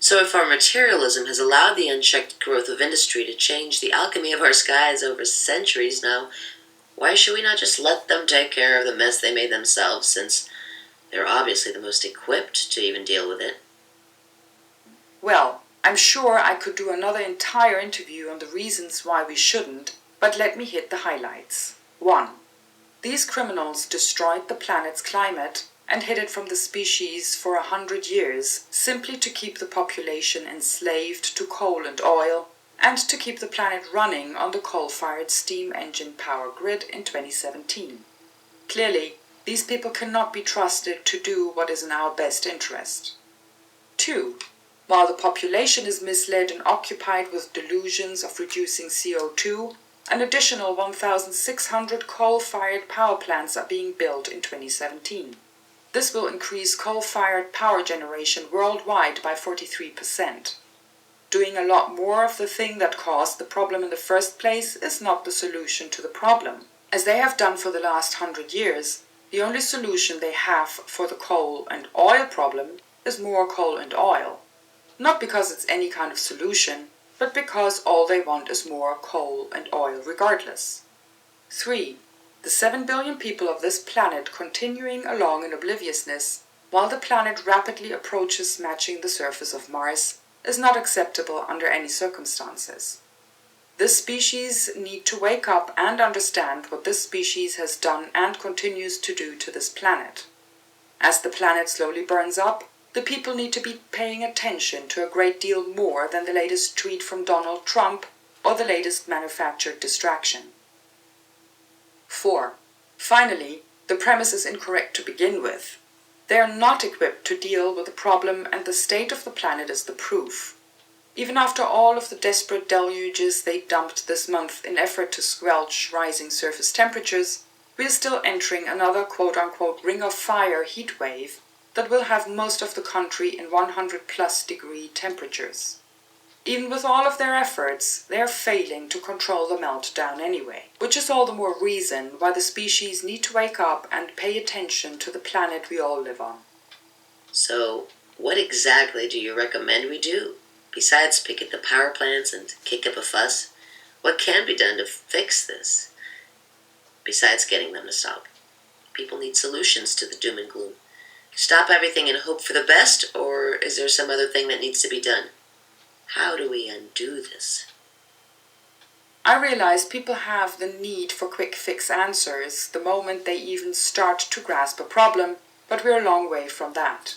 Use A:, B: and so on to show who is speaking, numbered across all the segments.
A: So if our materialism has allowed the unchecked growth of industry to change the alchemy of our skies over centuries now, why should we not just let them take care of the mess they made themselves, since they're obviously the most equipped to even deal with it?
B: Well, I'm sure I could do another entire interview on the reasons why we shouldn't, but let me hit the highlights. 1. These criminals destroyed the planet's climate and hid it from the species for 100 years, simply to keep the population enslaved to coal and oil, and to keep the planet running on the coal-fired steam engine power grid in 2017. Clearly, these people cannot be trusted to do what is in our best interest. 2. While the population is misled and occupied with delusions of reducing CO2, an additional 1,600 coal-fired power plants are being built in 2017. This will increase coal-fired power generation worldwide by 43%. Doing a lot more of the thing that caused the problem in the first place is not the solution to the problem. As they have done for the last 100 years, the only solution they have for the coal and oil problem is more coal and oil. Not because it's any kind of solution, but because all they want is more coal and oil regardless. 3. The 7 billion people of this planet continuing along in obliviousness, while the planet rapidly approaches matching the surface of Mars, is not acceptable under any circumstances. This species need to wake up and understand what this species has done and continues to do to this planet. As the planet slowly burns up, the people need to be paying attention to a great deal more than the latest tweet from Donald Trump or the latest manufactured distraction. 4. Finally, the premise is incorrect to begin with. They are not equipped to deal with the problem, and the state of the planet is the proof. Even after all of the desperate deluges they dumped this month in effort to squelch rising surface temperatures, we are still entering another quote-unquote ring of fire heat wave that will have most of the country in 100+ degree temperatures. Even with all of their efforts, they are failing to control the meltdown anyway, which is all the more reason why the species need to wake up and pay attention to the planet we all live on.
A: So, what exactly do you recommend we do? Besides picket the power plants and kick up a fuss, what can be done to fix this? Besides getting them to stop. People need solutions to the doom and gloom. Stop everything and hope for the best, or is there some other thing that needs to be done? How do we undo this?
B: I realize people have the need for quick fix answers the moment they even start to grasp a problem, but we're a long way from that.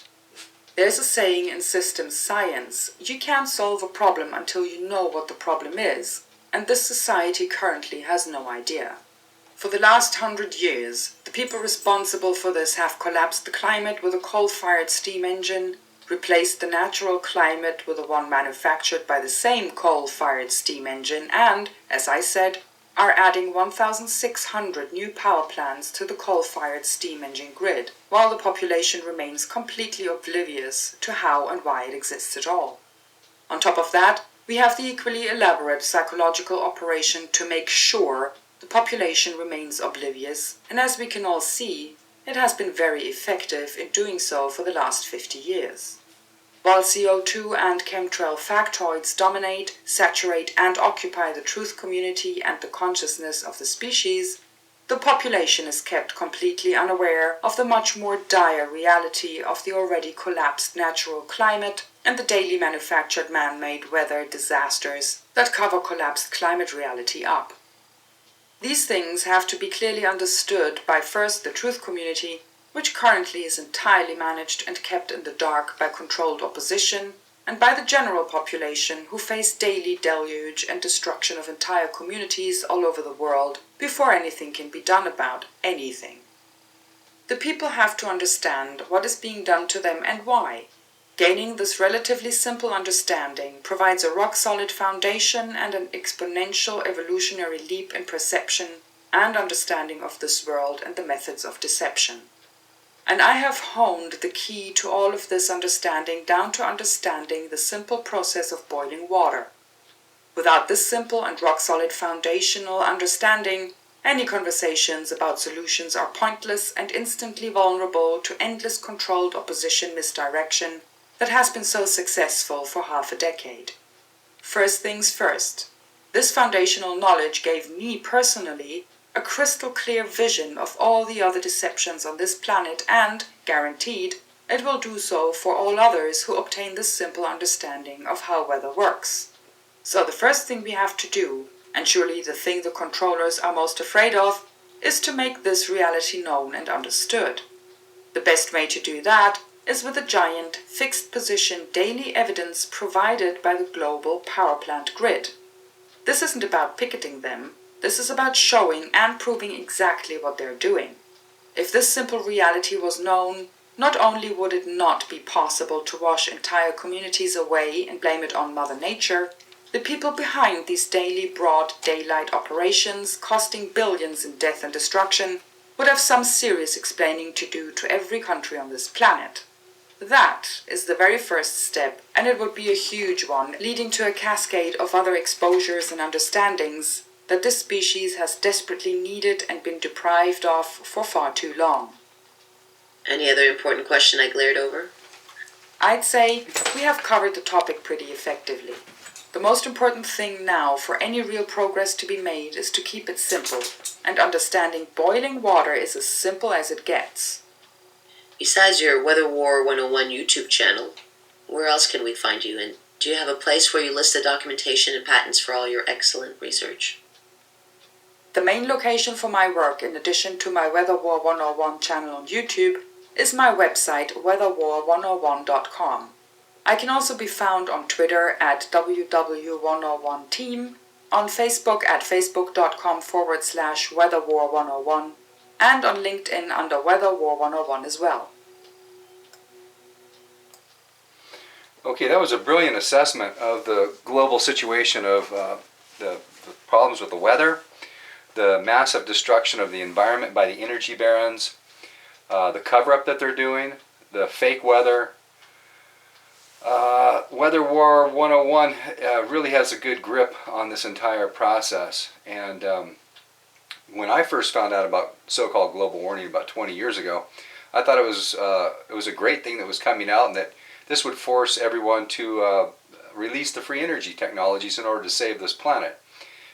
B: There's a saying in systems science: you can't solve a problem until you know what the problem is, and this society currently has no idea. For the last 100 years, the people responsible for this have collapsed the climate with a coal-fired steam engine, replaced the natural climate with the one manufactured by the same coal-fired steam engine, and, as I said, are adding 1,600 new power plants to the coal-fired steam engine grid, while the population remains completely oblivious to how and why it exists at all. On top of that, we have the equally elaborate psychological operation to make sure the population remains oblivious, and as we can all see, it has been very effective in doing so for the last 50 years. While CO2 and chemtrail factoids dominate, saturate, and occupy the truth community and the consciousness of the species, the population is kept completely unaware of the much more dire reality of the already collapsed natural climate and the daily manufactured man-made weather disasters that cover collapsed climate reality up. These things have to be clearly understood by first the truth community, which currently is entirely managed and kept in the dark by controlled opposition, and by the general population who face daily deluge and destruction of entire communities all over the world before anything can be done about anything. The people have to understand what is being done to them and why. Gaining this relatively simple understanding provides a rock-solid foundation and an exponential evolutionary leap in perception and understanding of this world and the methods of deception. And I have honed the key to all of this understanding down to understanding the simple process of boiling water. Without this simple and rock-solid foundational understanding, any conversations about solutions are pointless and instantly vulnerable to endless controlled opposition misdirection, that has been so successful for half a decade. First things first, this foundational knowledge gave me personally a crystal clear vision of all the other deceptions on this planet and, guaranteed, it will do so for all others who obtain this simple understanding of how weather works. So the first thing we have to do, and surely the thing the controllers are most afraid of, is to make this reality known and understood. The best way to do that is with a giant, fixed position daily evidence provided by the global power plant grid. This isn't about picketing them, this is about showing and proving exactly what they're doing. If this simple reality was known, not only would it not be possible to wash entire communities away and blame it on Mother Nature, the people behind these daily broad daylight operations costing billions in death and destruction would have some serious explaining to do to every country on this planet. That is the very first step, and it would be a huge one, leading to a cascade of other exposures and understandings that this species has desperately needed and been deprived of for far too long.
A: Any other important question I glared over?
B: I'd say we have covered the topic pretty effectively. The most important thing now for any real progress to be made is to keep it simple, and understanding boiling water is as simple as it gets.
A: Besides your Weather War 101 YouTube channel, where else can we find you? And do you have a place where you list the documentation and patents for all your excellent research?
B: The main location for my work, in addition to my Weather War 101 channel on YouTube, is my website weatherwar101.com. I can also be found on Twitter at ww101team, on Facebook at facebook.com/weatherwar101, and on LinkedIn under Weather War 101 as well.
C: Okay, that was a brilliant assessment of the global situation of the problems with the weather, the massive destruction of the environment by the energy barons, the cover-up that they're doing, the fake weather. Weather War 101 really has a good grip on this entire process. And when I first found out about so-called global warming about 20 years ago, I thought it was a great thing that was coming out, and that this would force everyone to release the free energy technologies in order to save this planet.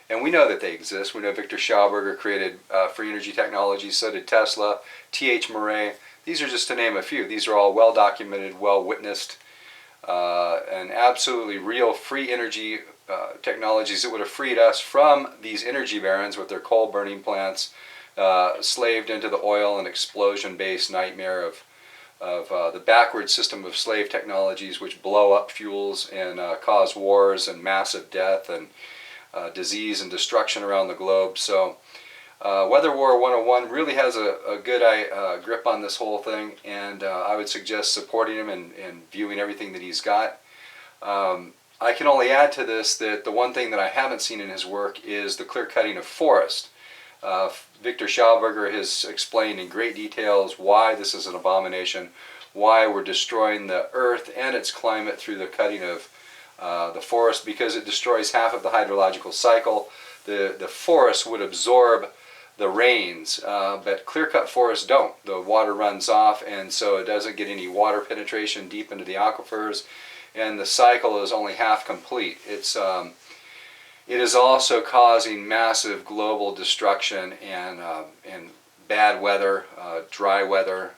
C: And we know that they exist. We know Victor Schauberger created free energy technologies, so did Tesla, T.H. Murray. These are just to name a few. These are all well-documented, well-witnessed, and absolutely real free energy technologies that would have freed us from these energy barons with their coal-burning plants, slaved into the oil and explosion-based nightmare of the backward system of slave technologies which blow up fuels and cause wars and massive death and disease and destruction around the globe. So Weather War 101 really has a good grip on this whole thing, and I would suggest supporting him and viewing everything that he's got. I can only add to this that the one thing that I haven't seen in his work is the clear cutting of forest. Victor Schauberger has explained in great details why this is an abomination, why we're destroying the earth and its climate through the cutting of the forest, because it destroys half of the hydrological cycle. The forest would absorb the rains, but clear-cut forests don't. The water runs off, and so it doesn't get any water penetration deep into the aquifers, and the cycle is only half complete. It is also causing massive global destruction and bad weather, dry weather.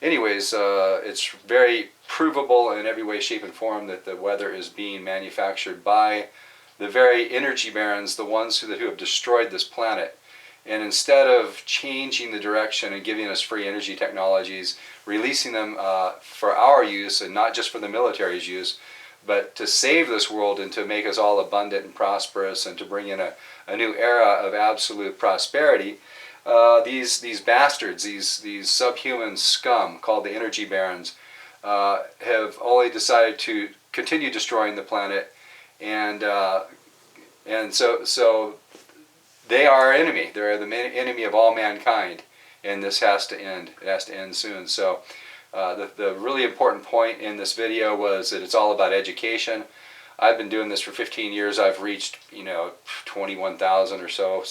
C: Anyways, it's very provable in every way, shape, and form that the weather is being manufactured by the very energy barons, the ones who have destroyed this planet. And instead of changing the direction and giving us free energy technologies, releasing them for our use and not just for the military's use, but to save this world and to make us all abundant and prosperous and to bring in a new era of absolute prosperity, these bastards, these subhuman scum called the energy barons, have only decided to continue destroying the planet, and so they are our enemy. They're the enemy of all mankind, and this has to end. It has to end soon. So the really important point in this video was that it's all about education. I've been doing this for 15 years. I've reached 21,000 or so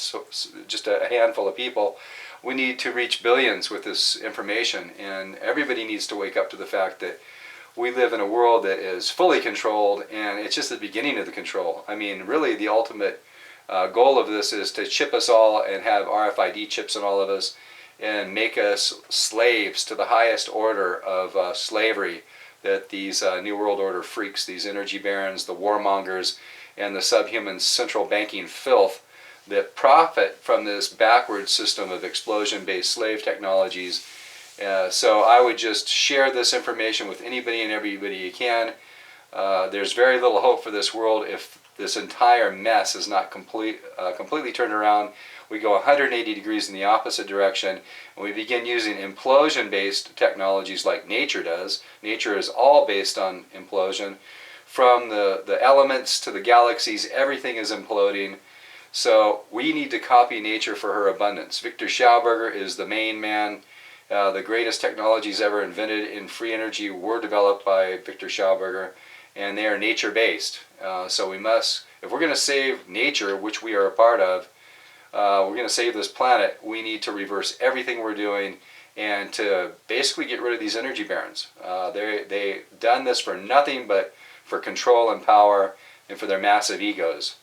C: just a handful of people. We need to reach billions with this information, and everybody needs to wake up to the fact that we live in a world that is fully controlled, and it's just the beginning of the control. I mean, really, the ultimate goal of this is to chip us all and have RFID chips in all of us and make us slaves to the highest order of slavery that these New World Order freaks, these energy barons, the warmongers, and the subhuman central banking filth that profit from this backward system of explosion-based slave technologies. So I would just share this information with anybody and everybody you can. There's very little hope for this world if this entire mess is not completely turned around. We go 180 degrees in the opposite direction, and we begin using implosion-based technologies like nature does. Nature is all based on implosion. From the elements to the galaxies, everything is imploding. So we need to copy nature for her abundance. Victor Schauberger is the main man. The greatest technologies ever invented in free energy were developed by Victor Schauberger, and they are nature-based. So we must, if we're going to save nature, which we are a part of, we're going to save this planet, we need to reverse everything we're doing and to basically get rid of these energy barons. They've done this for nothing but for control and power and for their massive egos.